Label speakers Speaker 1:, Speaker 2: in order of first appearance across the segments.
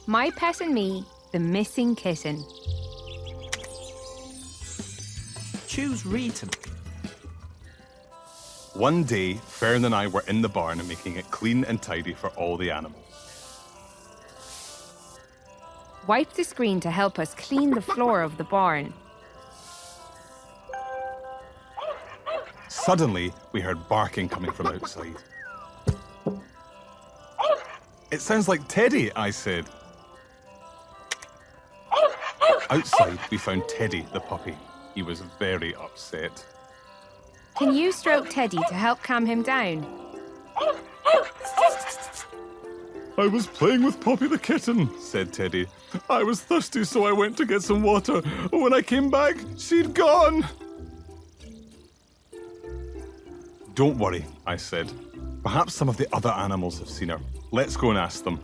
Speaker 1: My Pet and Me, The Missing Kitten.
Speaker 2: Choose written.
Speaker 3: One day, Fern and I were in the barn making it clean and tidy for all the animals.
Speaker 1: Wipe the screen to help us clean the floor of the barn.
Speaker 3: Suddenly, we heard barking coming from outside. It sounds like Teddy, I said. Outside, we found Teddy, the puppy. He was very upset.
Speaker 1: Can you stroke Teddy to help calm him down?
Speaker 3: I was playing with Poppy the kitten, said Teddy. I was thirsty, so I went to get some water. When I came back, she'd gone. Don't worry, I said. Perhaps some of the other animals have seen her. Let's go and ask them.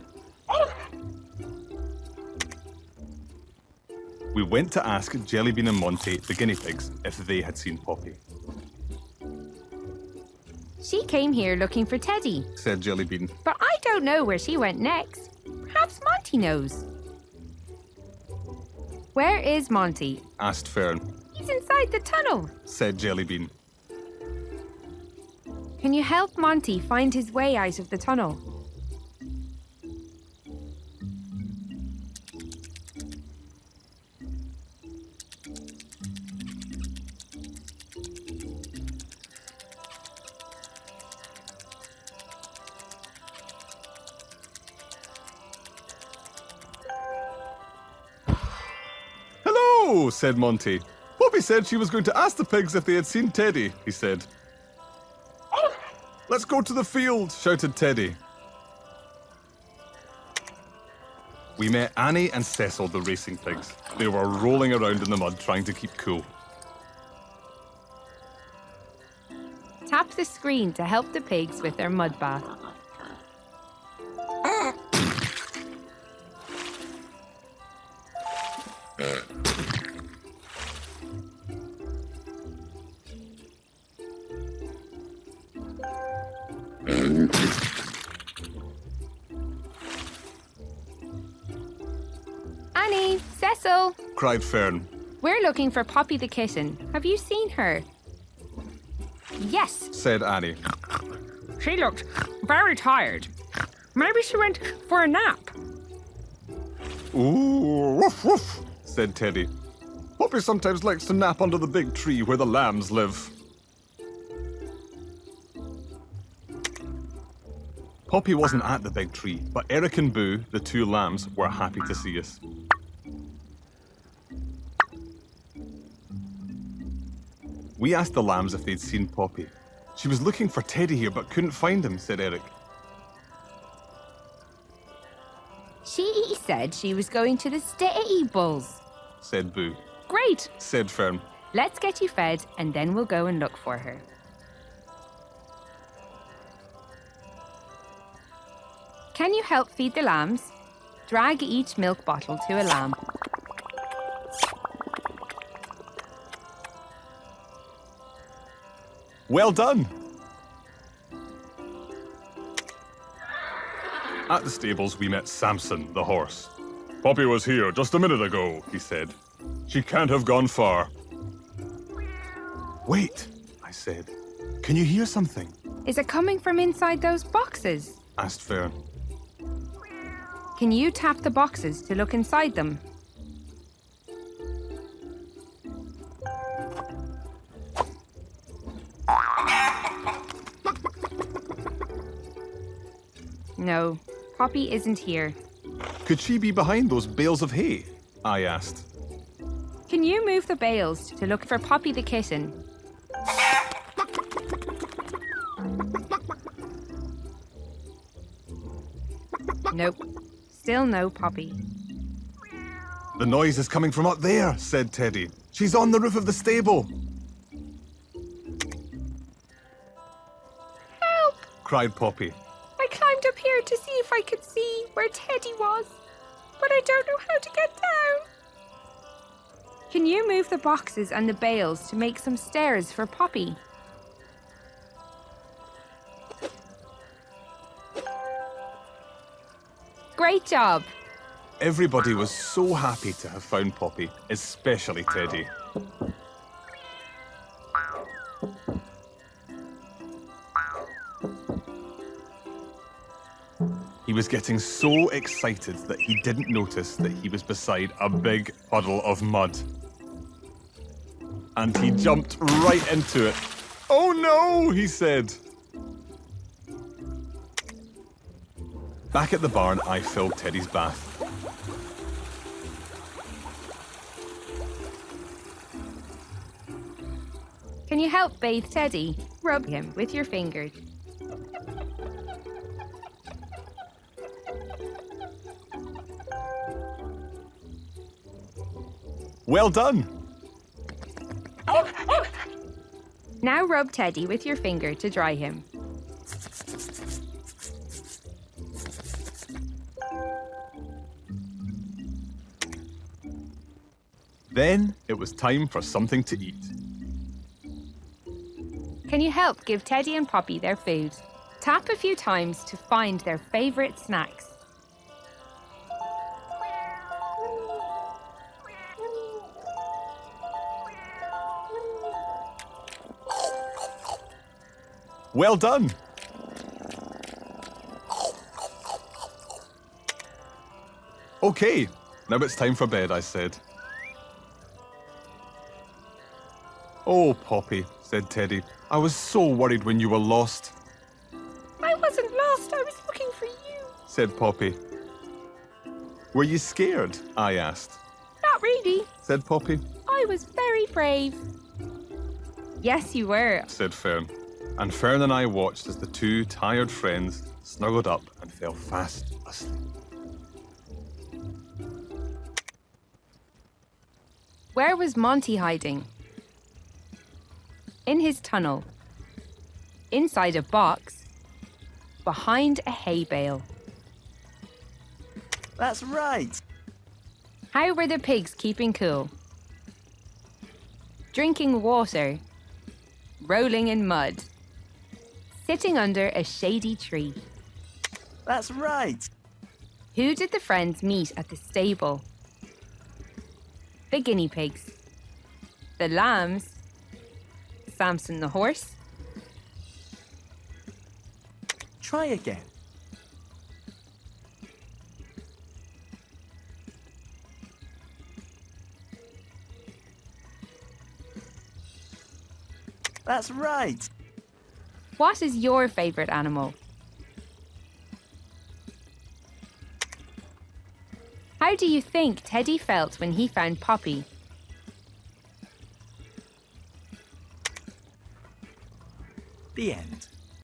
Speaker 3: We went to ask Jellybean and Monty, the guinea pigs, if they had seen Poppy.
Speaker 1: She came here looking for Teddy,
Speaker 3: Said Jellybean.
Speaker 1: but I don't know where she went next. Perhaps Monty knows. Where is Monty?
Speaker 3: Asked Fern.
Speaker 1: He's inside the tunnel.
Speaker 3: Said Jellybean.
Speaker 1: Can you help Monty find his way out of the tunnel?
Speaker 3: Hello, said Monty. Poppy said she was going to ask the pigs if they had seen Teddy, he said. Let's go to the field, shouted Teddy. We met Annie and Cecil, the racing pigs. They were rolling around in the mud trying to keep cool.
Speaker 1: Tap the screen to help the pigs with their mud bath. Annie, Cecil,
Speaker 3: Cried Fern.
Speaker 1: we're looking for Poppy the kitten. Have you seen her? Yes,
Speaker 3: Said Annie.
Speaker 1: she looked very tired. Maybe she went for a nap.
Speaker 3: Ooh, woof woof, said Teddy. Poppy sometimes likes to nap under the big tree where the lambs live. Poppy wasn't at the big tree, but Eric and Boo, the two lambs, were happy to see us. We asked the lambs if they'd seen Poppy. She was looking for Teddy here but couldn't find him, said Eric.
Speaker 1: She said she was going to the stables.
Speaker 3: Said Boo.
Speaker 1: Great,
Speaker 3: Said Fern.
Speaker 1: let's get you fed and then we'll go and look for her. Can you help feed the lambs? Drag each milk bottle to a lamb.
Speaker 3: Well done! At the stables, we met Samson, the horse. Poppy was here just a minute ago, he said. She can't have gone far. Wait, I said. Can you hear something?
Speaker 1: Is it coming from inside those boxes?
Speaker 3: Asked Fern.
Speaker 1: Can you tap the boxes to look inside them? No, Poppy isn't here.
Speaker 3: Could she be behind those bales of hay? I asked.
Speaker 1: Can you move the bales to look for Poppy the kitten? Nope, still no Poppy.
Speaker 3: The noise is coming from up there, said Teddy. She's on the roof of the stable.
Speaker 1: Help!
Speaker 3: Cried Poppy.
Speaker 1: I climbed up here to see if I could see where Teddy was, but I don't know how to get down. Can you move the boxes and the bales to make some stairs for Poppy? Great job!
Speaker 3: Everybody was so happy to have found Poppy, especially Teddy. He was getting so excited that he didn't notice that he was beside a big puddle of mud. And he jumped right into it. "Oh no," he said. Back at the barn, I filled Teddy's bath.
Speaker 1: Can you help bathe Teddy? Rub him with your fingers.
Speaker 3: Well done.
Speaker 1: Now rub Teddy with your finger to dry him.
Speaker 3: Then it was time for something to eat.
Speaker 1: Can you help give Teddy and Poppy their food? Tap a few times to find their favorite snacks.
Speaker 3: Well done. Okay, now it's time for bed, I said. "Oh, Poppy," said Teddy. "I was so worried when you were lost,"
Speaker 1: I wasn't lost, I was looking for you.
Speaker 3: said Poppy. "Were you scared?" I asked.
Speaker 1: Not really,
Speaker 3: Said Poppy.
Speaker 1: I was very brave. Yes, you were.
Speaker 3: Said Fern. And Fern and I watched as the two tired friends snuggled up and fell fast asleep.
Speaker 1: Where was Monty hiding? In his tunnel. Inside a box. Behind a hay bale.
Speaker 2: That's right.
Speaker 1: How were the pigs keeping cool? Drinking water. Rolling in mud. Sitting under a shady tree.
Speaker 2: That's right.
Speaker 1: Who did the friends meet at the stable? The guinea pigs. The lambs. Samson the horse.
Speaker 2: Try again. That's right.
Speaker 1: What is your favorite animal? How do you think Teddy felt when he found Poppy?
Speaker 2: The end.